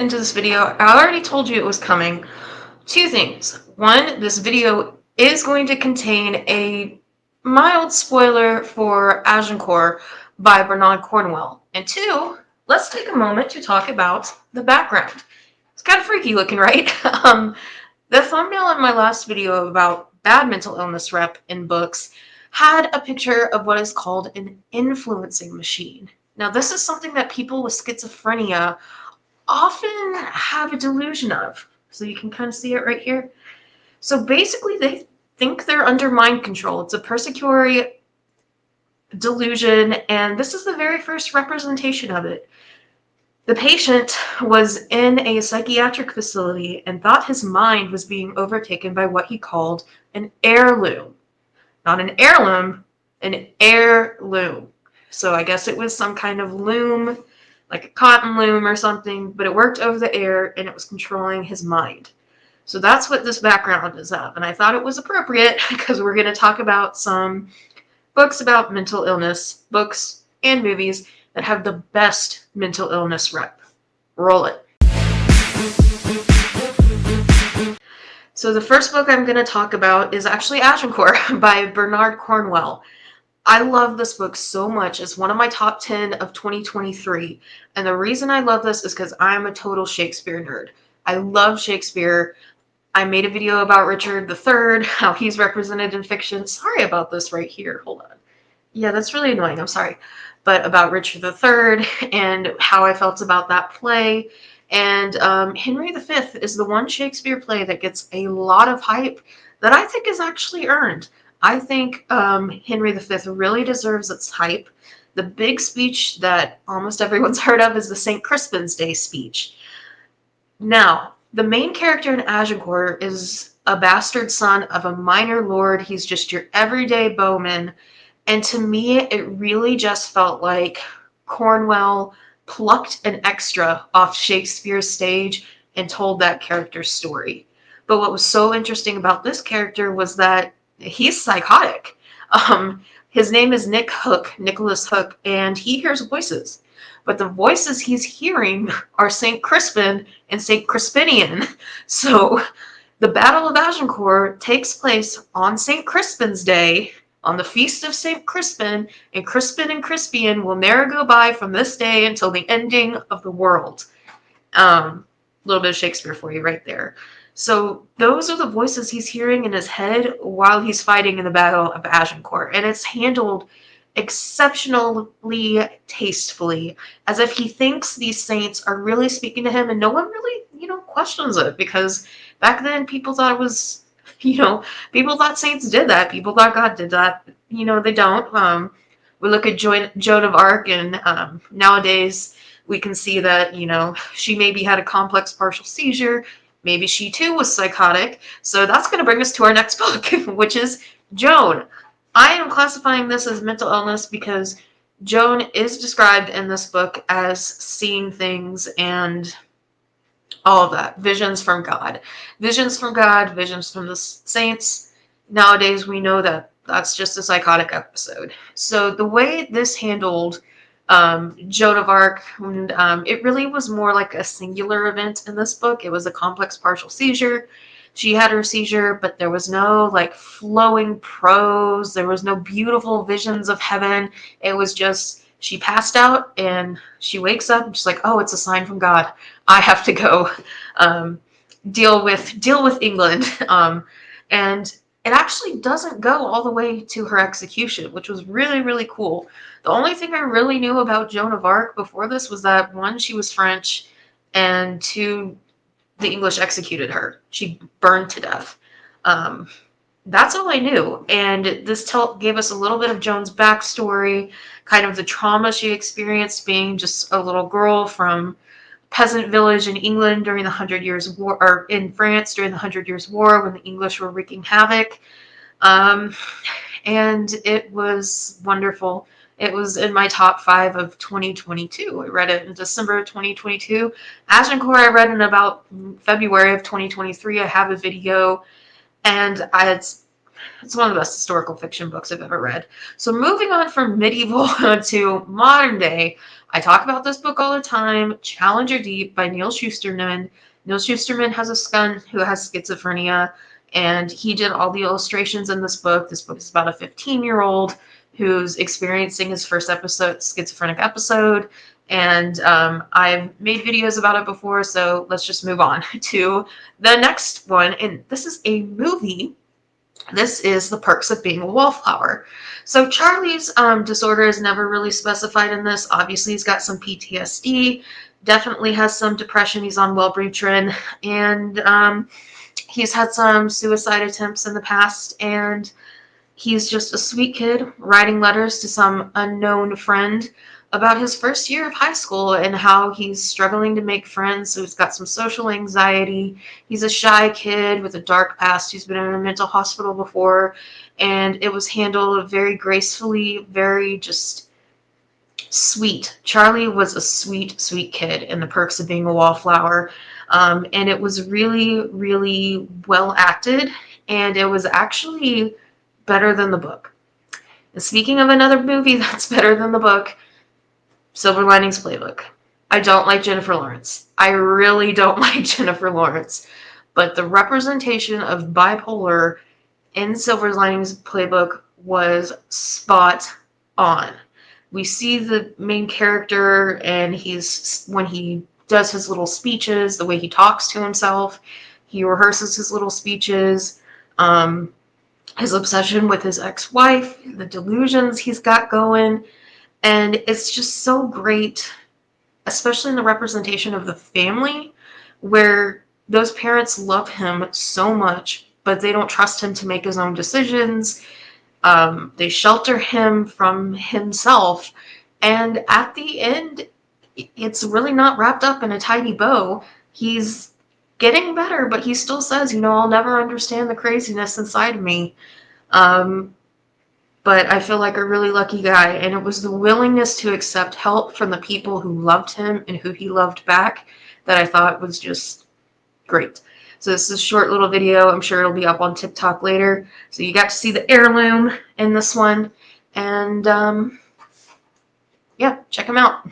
Into this video, I already told you it was coming. Two things. One, this video is going to contain a mild spoiler for Agincourt by Bernard Cornwell. And two, let's take a moment to talk about the background. It's kind of freaky looking, right? The thumbnail in my last video about bad mental illness rep in books had a picture of what is called an influencing machine. Now, this is something that people with schizophrenia often have a delusion of. So you can kind of see it right here. So basically, they think they're under mind control. It's a persecutory delusion, and this is the very first representation of it. The patient was in a psychiatric facility and thought his mind was being overtaken by what he called an heirloom. Not an heirloom, an heirloom. So I guess it was some kind of loom, like a cotton loom or something, but it worked over the air and it was controlling his mind. So that's what this background is of. And I thought it was appropriate because we're going to talk about some books about mental illness, books and movies that have the best mental illness rep. Roll it. So the first book I'm going to talk about is actually Agincourt by Bernard Cornwell. I love this book so much. It's one of my top 10 of 2023. And the reason I love this is because I'm a total Shakespeare nerd. I love Shakespeare. I made a video about Richard III, how he's represented in fiction. Sorry about this right here. Hold on. Yeah, that's really annoying. I'm sorry. But about Richard III and how I felt about that play. And Henry V is the one Shakespeare play that gets a lot of hype that I think is actually earned. I think Henry V really deserves its hype. The big speech that almost everyone's heard of is the St. Crispin's Day speech. Now, the main character in Agincourt is a bastard son of a minor lord. He's just your everyday bowman. And to me, it really just felt like Cornwell plucked an extra off Shakespeare's stage and told that character's story. But what was so interesting about this character was that he's psychotic. His name is Nick Hook, Nicholas Hook, and he hears voices. But the voices he's hearing are St. Crispin and St. Crispinian. So the Battle of Agincourt takes place on St. Crispin's Day, on the feast of St. Crispin, and Crispian will ne'er go by from this day until the ending of the world. A little bit of Shakespeare for you right there. So those are the voices he's hearing in his head while he's fighting in the Battle of Agincourt, and it's handled exceptionally tastefully, as if he thinks these saints are really speaking to him, and no one really, questions it, because back then people thought it was, people thought saints did that. People thought God did that. They don't. We look at Joan of Arc, and nowadays we can see that, she maybe had a complex partial seizure. Maybe she too was psychotic. So that's going to bring us to our next book, which is Joan. I am classifying this as mental illness because Joan is described in this book as seeing things and all of that. Visions from God. Visions from God, visions from the saints. Nowadays, we know that that's just a psychotic episode. So the way this handled Joan of Arc, and it really was more like a singular event in this book. It was a complex partial seizure. She had her seizure, but there was no like flowing prose. There was no beautiful visions of heaven. It was just she passed out and she wakes up and she's like, oh, it's a sign from God. I have to go deal with England. And it actually doesn't go all the way to her execution, which was really, really cool. The only thing I really knew about Joan of Arc before this was that, one, she was French, and two, the English executed her. She burned to death. That's all I knew. And this gave us a little bit of Joan's backstory, kind of the trauma she experienced being just a little girl from peasant village in England during the 100 Years' War, or in France during the 100 Years' War when the English were wreaking havoc. And it was wonderful. It was in my top 5 of 2022. I read it in December of 2022. Agincourt I read in about February of 2023. I have a video, and It's one of the best historical fiction books I've ever read. So moving on from medieval to modern day, I talk about this book all the time, Challenger Deep by Neal Shusterman. Neal Shusterman has a son who has schizophrenia, and he did all the illustrations in this book. This book is about a 15-year-old who's experiencing his first schizophrenic episode. And I've made videos about it before, so let's just move on to the next one. And this is a movie. This is The Perks of Being a Wallflower. So Charlie's disorder is never really specified in this. Obviously, he's got some PTSD, definitely has some depression. He's on Wellbutrin, and he's had some suicide attempts in the past, and he's just a sweet kid writing letters to some unknown friend about his first year of high school and how he's struggling to make friends. So he's got some social anxiety. He's a shy kid with a dark past who's been in a mental hospital before, and it was handled very gracefully, very just sweet. Charlie was a sweet, sweet kid in The Perks of Being a Wallflower. And it was really, really well acted, and it was actually better than the book. And speaking of another movie that's better than the book, Silver Linings Playbook. I don't like Jennifer Lawrence. I really don't like Jennifer Lawrence. But the representation of bipolar in Silver Linings Playbook was spot on. We see the main character, and when he does his little speeches, the way he talks to himself, he rehearses his little speeches, his obsession with his ex-wife, the delusions he's got going. And it's just so great, especially in the representation of the family, where those parents love him so much, but they don't trust him to make his own decisions. They shelter him from himself. And at the end, it's really not wrapped up in a tidy bow. He's getting better, but he still says, I'll never understand the craziness inside me. But I feel like a really lucky guy, and it was the willingness to accept help from the people who loved him and who he loved back that I thought was just great. So this is a short little video. I'm sure it'll be up on TikTok later. So you got to see the heirloom in this one, and yeah, check him out.